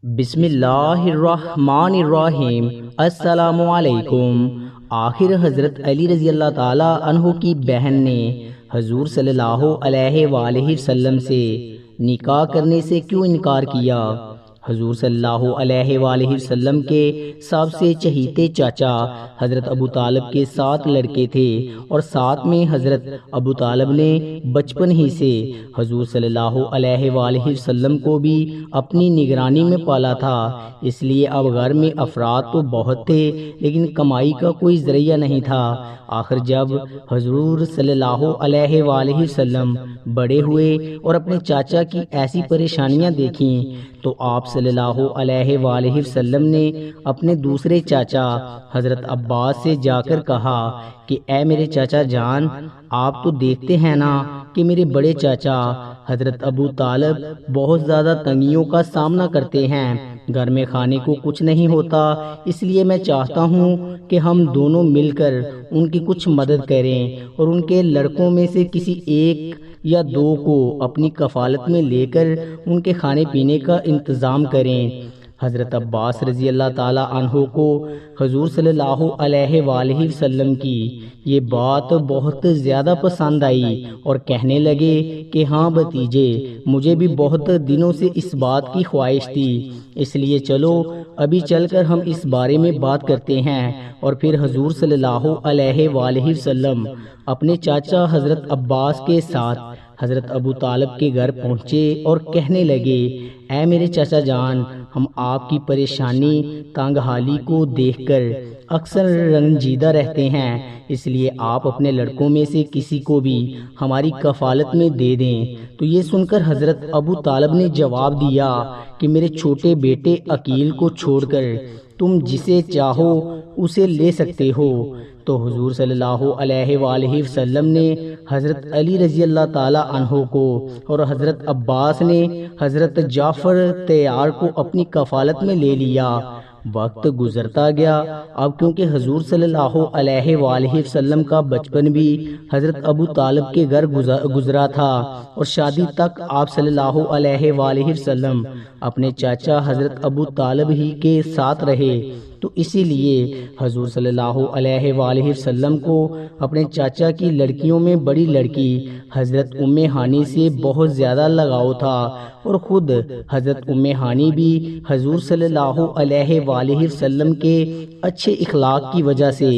بسم اللہ الرحمن الرحیم۔ السلام علیکم۔ آخر حضرت علی رضی اللہ تعالی عنہ کی بہن نے حضور صلی اللہ علیہ وآلہ وسلم سے نکاح کرنے سے کیوں انکار کیا؟ حضور صلی اللہ علیہ وآلہ وسلم کے سب سے چہیتے چاچا حضرت ابو طالب کے 7 لڑکے تھے اور ساتھ میں حضرت ابو طالب نے بچپن ہی سے حضور صلی اللہ علیہ وآلہ وسلم کو بھی اپنی نگرانی میں پالا تھا، اس لیے اب گھر میں افراد تو بہت تھے لیکن کمائی کا کوئی ذریعہ نہیں تھا۔ آخر جب حضور صلی اللہ علیہ وآلہ وسلم بڑے ہوئے اور اپنے چاچا کی ایسی پریشانیاں دیکھیں تو آپ صلی اللہ علیہ وآلہ وسلم نے اپنے دوسرے چاچا حضرت عباس سے جا کر کہا کہ اے میرے چاچا جان، آپ تو دیکھتے ہیں نا کہ میرے بڑے چاچا حضرت ابو طالب بہت زیادہ تنگیوں کا سامنا کرتے ہیں، گھر میں کھانے کو کچھ نہیں ہوتا، اس لیے میں چاہتا ہوں کہ ہم دونوں مل کر ان کی کچھ مدد کریں اور ان کے لڑکوں میں سے کسی ایک یا 2 کو اپنی کفالت میں لے کر ان کے کھانے پینے کا انتظام کریں۔ حضرت عباس رضی اللہ تعالی عنہ کو حضور صلی اللہ علیہ وآلہ وسلم کی یہ بات بہت زیادہ پسند آئی اور کہنے لگے کہ ہاں بھتیجے، مجھے بھی بہت دنوں سے اس بات کی خواہش تھی، اس لیے چلو ابھی چل کر ہم اس بارے میں بات کرتے ہیں۔ اور پھر حضور صلی اللہ علیہ وآلہ وسلم اپنے چاچا حضرت عباس کے ساتھ حضرت ابو طالب کے گھر پہنچے اور کہنے لگے اے میرے چاچا جان، ہم آپ کی پریشانی تنگ حالی کو دیکھ کر اکثر رنجیدہ رہتے ہیں، اس لیے آپ اپنے لڑکوں میں سے کسی کو بھی ہماری کفالت میں دے دیں۔ تو یہ سن کر حضرت ابو طالب نے جواب دیا کہ میرے چھوٹے بیٹے عقیل کو چھوڑ کر تم جسے چاہو اسے لے سکتے ہو۔ تو حضور صلی اللہ علیہ وآلہ وسلم نے حضرت علی رضی اللہ تعالی عنہ کو اور حضرت عباس نے حضرت جعفر طیار کو اپنی کفالت میں لے لیا۔ وقت گزرتا گیا، اب کیونکہ حضور صلی اللہ علیہ وآلہ وسلم کا بچپن بھی حضرت ابو طالب کے گھر گزرا تھا اور شادی تک آپ صلی اللہ علیہ وآلہ وسلم اپنے چاچا حضرت ابو طالب ہی کے ساتھ رہے، تو اسی لیے حضور صلی اللہ علیہ وآلہ وسلم کو اپنے چاچا کی لڑکیوں میں بڑی لڑکی حضرت ام ہانی سے بہت زیادہ لگاؤ تھا، اور خود حضرت ام ہانی بھی حضور صلی اللہ علیہ وآلہ وسلم کے اچھے اخلاق کی وجہ سے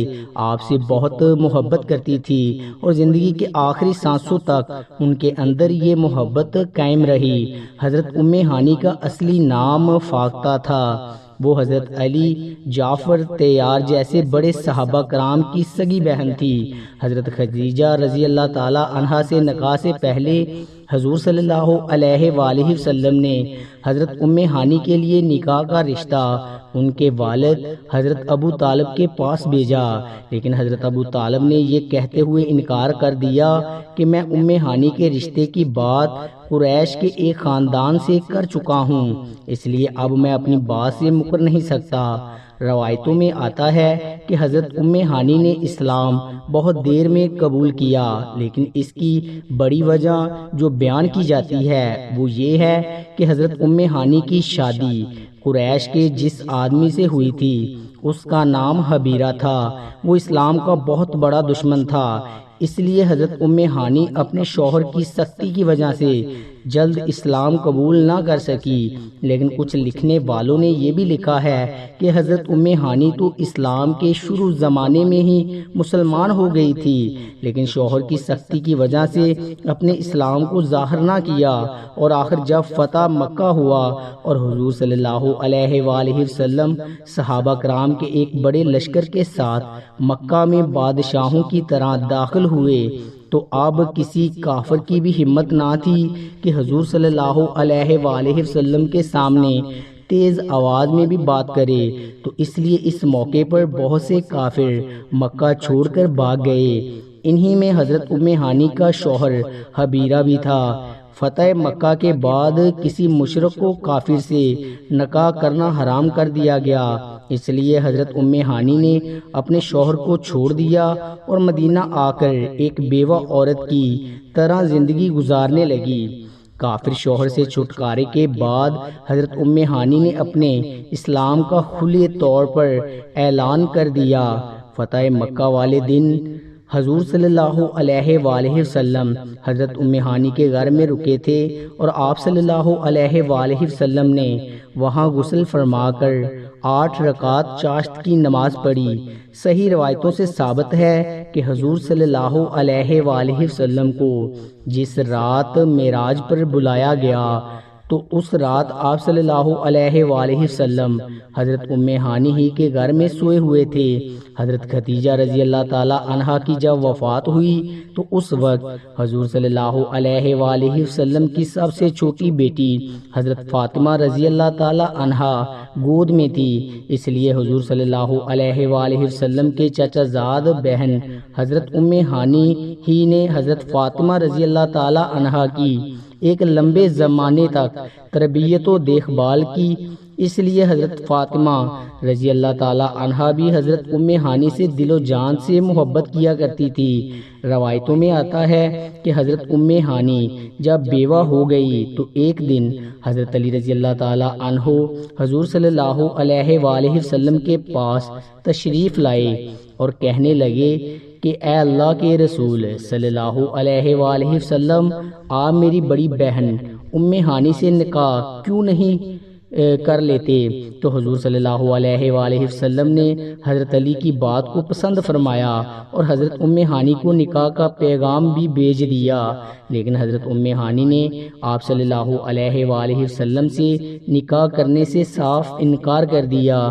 آپ سے بہت محبت کرتی تھی اور زندگی کے آخری سانسوں تک ان کے اندر یہ محبت قائم رہی۔ حضرت ام ہانی کا اصلی نام فاختہ تھا، وہ حضرت علی، جعفر طیار جیسے بڑے صحابہ کرام کی سگی بہن تھی۔ حضرت خدیجہ رضی اللہ تعالی عنہا سے نکاح سے پہلے حضور صلی اللہ علیہ وآلہ وسلم نے حضرت ام ہانی کے لیے نکاح کا رشتہ ان کے والد حضرت ابو طالب کے پاس بھیجا، لیکن حضرت ابو طالب نے یہ کہتے ہوئے انکار کر دیا کہ میں ام ہانی کے رشتے کی بات قریش کے ایک خاندان سے کر چکا ہوں، اس لیے اب میں اپنی بات سے مکر نہیں سکتا۔ روایتوں میں آتا ہے کہ حضرت ام ہانی نے اسلام بہت دیر میں قبول کیا، لیکن اس کی بڑی وجہ جو بیان کی جاتی ہے وہ یہ ہے کہ حضرت ام ہانی کی شادی قریش کے جس آدمی سے ہوئی تھی اس کا نام حبیرہ تھا، وہ اسلام کا بہت بڑا دشمن تھا، اس لیے حضرت ام ہانی اپنے شوہر کی سختی کی وجہ سے جلد اسلام قبول نہ کر سکی۔ لیکن کچھ لکھنے والوں نے یہ بھی لکھا ہے کہ حضرت ام ہانی تو اسلام کے شروع زمانے میں ہی مسلمان ہو گئی تھی، لیکن شوہر کی سختی کی وجہ سے اپنے اسلام کو ظاہر نہ کیا، اور آخر جب فتح مکہ ہوا اور حضور صلی اللہ علیہ وآلہ وسلم صحابہ کرام کے ایک بڑے لشکر کے ساتھ مکہ میں بادشاہوں کی طرح داخل ہوئے تو اب کسی کافر کی بھی ہمت نہ تھی کہ حضور صلی اللہ علیہ وآلہ وسلم کے سامنے تیز آواز میں بھی بات کرے، تو اس لیے اس موقع پر بہت سے کافر مکہ چھوڑ کر بھاگ گئے۔ انہی میں حضرت ام ہانی کا شوہر حبیرہ بھی تھا۔ فتح مکہ کے بعد کسی مشرک کو کافر سے نکاح کرنا حرام کر دیا گیا، اس لیے حضرت ام ہانی نے اپنے شوہر کو چھوڑ دیا اور مدینہ آ کر ایک بیوہ عورت کی طرح زندگی گزارنے لگی۔ کافر شوہر سے چھٹکارے کے بعد حضرت ام ہانی نے اپنے اسلام کا کھلے طور پر اعلان کر دیا۔ فتح مکہ والے دن حضور صلی اللہ علیہ وآلہ وسلم حضرت ام ہانی کے گھر میں رکے تھے اور آپ صلی اللہ علیہ وآلہ وسلم نے وہاں غسل فرما کر 8 رکعت چاشت کی نماز پڑھی۔ صحیح روایتوں سے ثابت ہے کہ حضور صلی اللہ علیہ وآلہ وسلم کو جس رات معراج پر بلایا گیا تو اس رات آپ صلی اللہ علیہ وآلہ وسلم حضرت ام ہانی ہی کے گھر میں سوئے ہوئے تھے۔ حضرت خدیجہ رضی اللہ تعالی عنہا کی جب وفات ہوئی تو اس وقت حضور صلی اللہ علیہ وآلہ وسلم کی سب سے چھوٹی بیٹی حضرت فاطمہ رضی اللہ تعالی عنہا گود میں تھی، اس لیے حضور صلی اللہ علیہ وآلہ وسلم کے چچا زاد بہن حضرت ام ہانی ہی نے حضرت فاطمہ رضی اللہ تعالی عنہا کی ایک لمبے زمانے تک تربیت و دیکھ بھال کی، اس لیے حضرت فاطمہ رضی اللہ تعالی عنہا بھی حضرت ام ہانی سے دل و جان سے محبت کیا کرتی تھی۔ روایتوں میں آتا ہے کہ حضرت ام ہانی جب بیوہ ہو گئی تو ایک دن حضرت علی رضی اللہ تعالی عنہ حضور صلی اللہ علیہ وآلہ وسلم کے پاس تشریف لائے اور کہنے لگے کہ اے اللہ کے رسول صلی اللہ علیہ وآلہ وسلم، آپ میری بڑی بہن ام ہانی سے نکاح کیوں نہیں کر لیتے؟ تو حضور صلی اللہ علیہ وآلہ وسلم نے حضرت علی کی بات کو پسند فرمایا اور حضرت ام ہانی کو نکاح کا پیغام بھی بھیج دیا، لیکن حضرت ام ہانی نے آپ صلی اللہ علیہ وآلہ وسلم سے نکاح کرنے سے صاف انکار کر دیا۔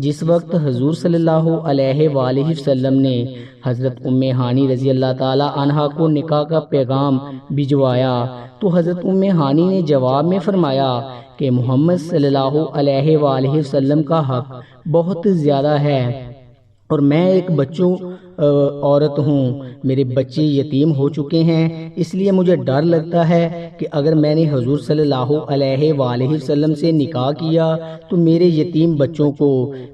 جس وقت حضور صلی اللہ علیہ وآلہ وسلم نے حضرت ام ہانی رضی اللہ تعالی عنہا کو نکاح کا پیغام بھجوایا تو حضرت ام ہانی نے جواب میں فرمایا کہ محمد صلی اللہ علیہ وآلہ وسلم کا حق بہت زیادہ ہے اور میں ایک بچوں عورت ہوں، میرے بچے یتیم ہو چکے ہیں، اس لیے مجھے ڈر لگتا ہے کہ اگر میں نے حضور صلی اللہ علیہ وآلہ وسلم سے نکاح کیا تو میرے یتیم بچوں کو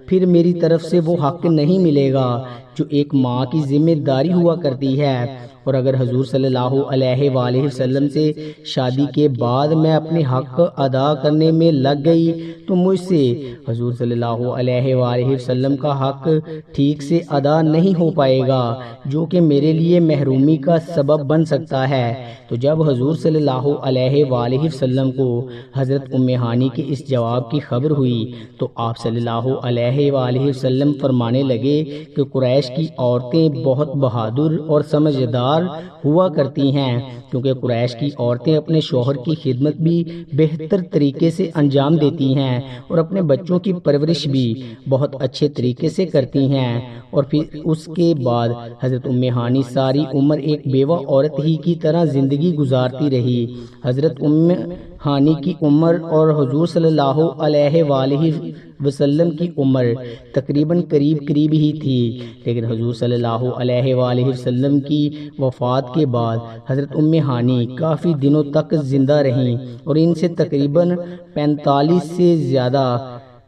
پھر میری طرف سے وہ حق نہیں ملے گا جو ایک ماں کی ذمہ داری ہوا کرتی ہے، اور اگر حضور صلی اللہ علیہ وآلہ وسلم سے شادی کے بعد میں اپنے حق ادا کرنے میں لگ گئی تو مجھ سے حضور صلی اللہ علیہ وآلہ وسلم کا حق ٹھیک سے ادا نہیں ہو پائے گا جو کہ میرے لیے محرومی کا سبب بن سکتا ہے۔ تو جب حضور صلی اللہ علیہ وآلہ وسلم کو حضرت ام ہانی کے اس جواب کی خبر ہوئی تو آپ صلی اللہ علیہ وآلہ وسلم فرمانے لگے کہ قریش کی عورتیں بہت بہادر اور سمجھدار ہوا کرتی ہیں، کیونکہ قریش کی عورتیں اپنے شوہر کی خدمت بھی بہتر طریقے سے انجام دیتی ہیں اور اپنے بچوں کی پرورش بھی بہت اچھے طریقے سے کرتی ہیں۔ اور پھر اس کے بعد حضرت ام ہانی ساری عمر ایک بیوہ عورت ہی کی طرح زندگی گزارتی رہی۔ حضرت ام ہانی کی عمر اور حضور صلی اللہ علیہ وآلہ وسلم کی عمر تقریباً قریب ہی تھی، لیکن حضور صلی اللہ علیہ وآلہ وسلم کی وفات کے بعد حضرت ام ہانی کافی دنوں تک زندہ رہیں اور ان سے تقریباً 45 سے زیادہ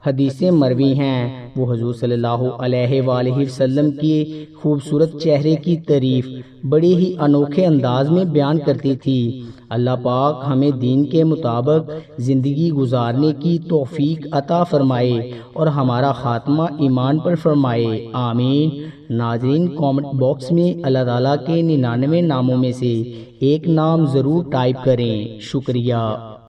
حدیثیں مروی ہیں۔ وہ حضور صلی اللہ علیہ وآلہ وسلم کی خوبصورت چہرے کی تعریف بڑے ہی انوکھے انداز میں بیان کرتی تھی۔ اللہ پاک ہمیں دین کے مطابق زندگی گزارنے کی توفیق عطا فرمائے اور ہمارا خاتمہ ایمان پر فرمائے، آمین۔ ناظرین، کامنٹ باکس میں اللہ تعالیٰ کے 99 ناموں میں سے ایک نام ضرور ٹائپ کریں۔ شکریہ۔